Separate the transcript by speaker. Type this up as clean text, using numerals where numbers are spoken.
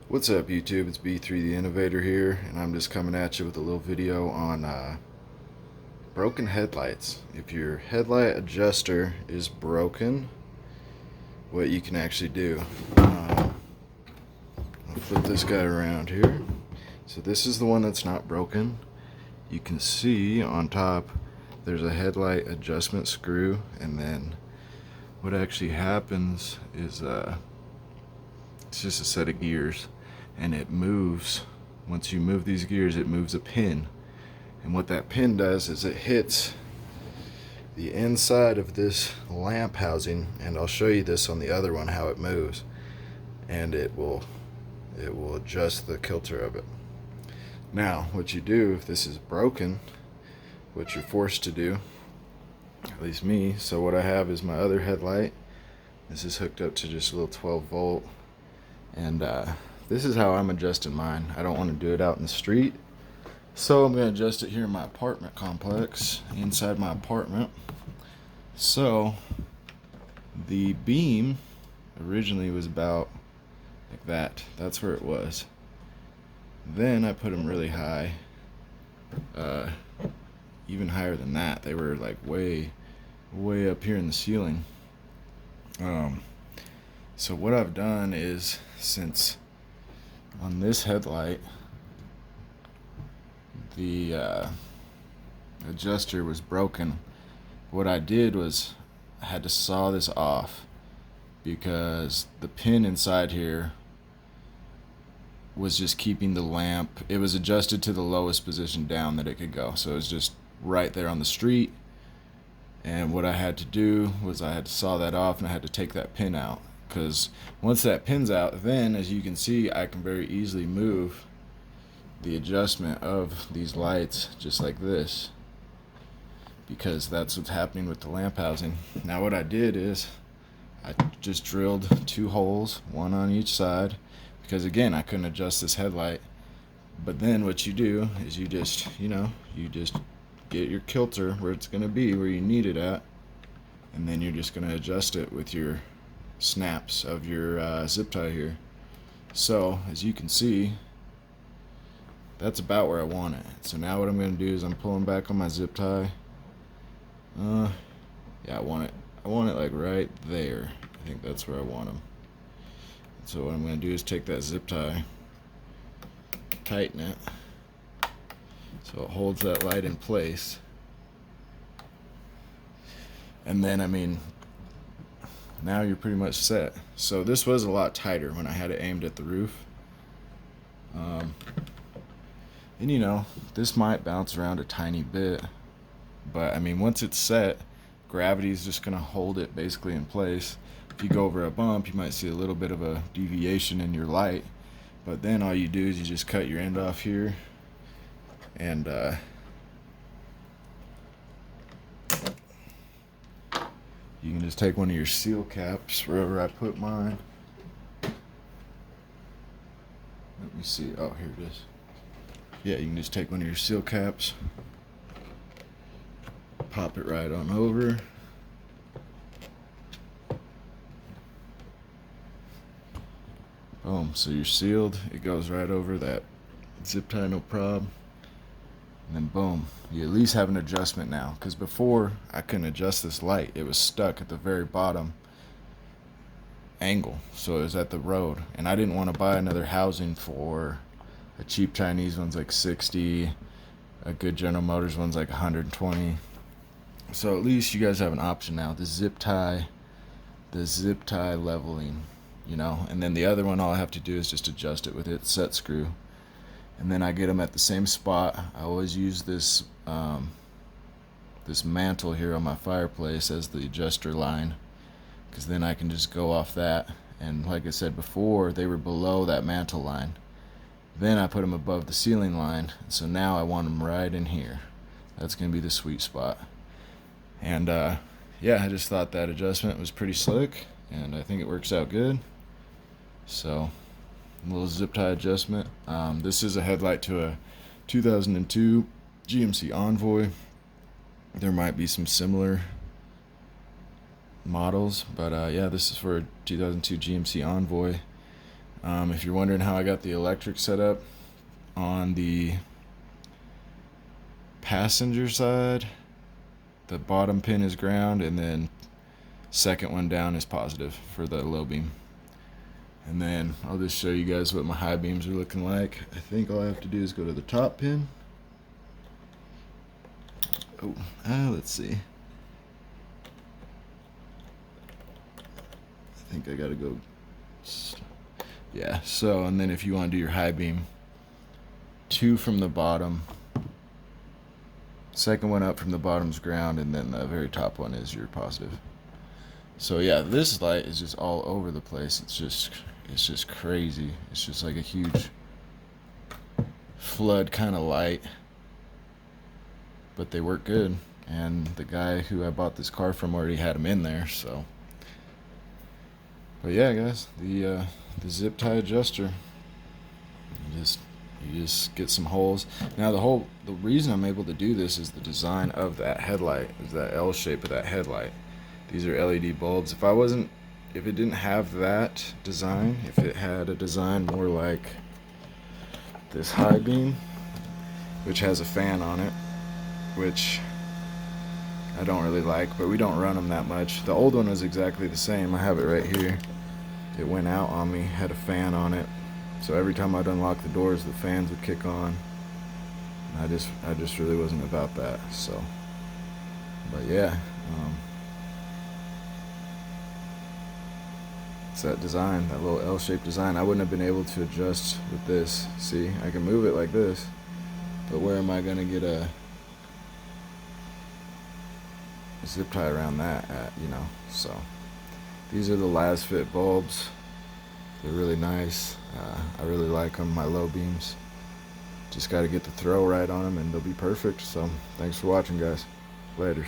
Speaker 1: What's up, YouTube? It's B3 the Innovator here, and I'm just coming at you with a little video on broken headlights. If your headlight adjuster is broken, what you can actually do. I'll flip this guy around here. So this is the one that's not broken. You can see on top there's a headlight adjustment screw, and then what actually happens is it's just a set of gears, and it moves. Once you move these gears, it moves a pin, and what that pin does is it hits the inside of this lamp housing, and I'll show you this on the other one how it moves, and it will adjust the kilter of it. Now what you do if this is broken, what you're forced to do, at least me, so what I have is my other headlight. This is hooked up to just a little 12 volt, and this is how I'm adjusting mine. I don't want to do it out in the street, so I'm going to adjust it here in my apartment complex, inside my apartment. So the beam originally was about like that. That's where it was. Then I put them really high, even higher than that. They were like way up here in the ceiling. So what I've done is, since on this headlight the adjuster was broken, what I did was I had to saw this off, because the pin inside here was just keeping the lamp. It was adjusted to the lowest position down that it could go, so it was just right there on the street. And what I had to do was I had to saw that off, and I had to take that pin out, because once that pin's out, then as you can see, I can very easily move the adjustment of these lights just like this, because that's what's happening with the lamp housing. Now what I did is I just drilled 2 holes, one on each side, because again I couldn't adjust this headlight. But then what you do is you just get your kilter where it's going to be, where you need it at, and then you're just going to adjust it with your snaps of your zip tie here. So as you can see, that's about where I want it. So now what I'm going to do is I'm pulling back on my zip tie. Yeah, I want it like right there. I think that's where I want them. So what I'm going to do is take that zip tie, tighten it so it holds that light in place. And then, now you're pretty much set. So this was a lot tighter when I had it aimed at the roof. And this might bounce around a tiny bit, but once it's set, gravity is just going to hold it basically in place. If you go over a bump, you might see a little bit of a deviation in your light, but then all you do is you just cut your end off here, and you can just take one of your seal caps wherever I put mine. Let me see. Oh, here it is. Yeah, you can just take one of your seal caps, pop it right on over. Boom. So you're sealed. It goes right over that zip tie, no problem. And then boom, you at least have an adjustment now, because before I couldn't adjust this light. It was stuck at the very bottom angle, so it was at the road, and I didn't want to buy another housing for a cheap Chinese one's like 60, a good General Motors one's like 120. So at least you guys have an option now. The zip tie leveling, and then the other one, all I have to do is just adjust it with its set screw, and then I get them at the same spot. I always use this this mantle here on my fireplace as the adjuster line, because then I can just go off that. And like I said before, they were below that mantle line. Then I put them above the ceiling line, so now I want them right in here. That's going to be the sweet spot. And yeah, I just thought that adjustment was pretty slick, and I think it works out good. So a little zip tie adjustment. This is a headlight to a 2002 GMC Envoy. There might be some similar models, but yeah, this is for a 2002 GMC Envoy. If you're wondering how I got the electric set up, on the passenger side, the bottom pin is ground, and then second one down is positive for the low beam. And then I'll just show you guys what my high beams are looking like. I think all I have to do is go to the top pin. Let's see. I think I gotta go. Yeah, so, and then if you want to do your high beam, 2 from the bottom, second one up from the bottom's ground, and then the very top one is your positive. So yeah, this light is just all over the place. It's just crazy. It's just like a huge flood kind of light, but they work good. And the guy who I bought this car from already had them in there, so. But yeah, guys, the Ziptie adjuster. You just get some holes. Now the reason I'm able to do this is the design of that headlight, is that L shape of that headlight. These are LED bulbs. If it didn't have that design, if it had a design more like this high beam, which has a fan on it, which I don't really like, but we don't run them that much. The old one was exactly the same. I have it right here. It went out on me, had a fan on it. So every time I'd unlock the doors, the fans would kick on. I just really wasn't about that. So, but yeah, it's that design, that little L-shaped design. I wouldn't have been able to adjust with this. See, I can move it like this, but where am I gonna get a zip tie around that at, you know? So these are the last fit bulbs. They're really nice. I really like them, my low beams. Just got to get the throw right on them and they'll be perfect. So thanks for watching, guys. Laters.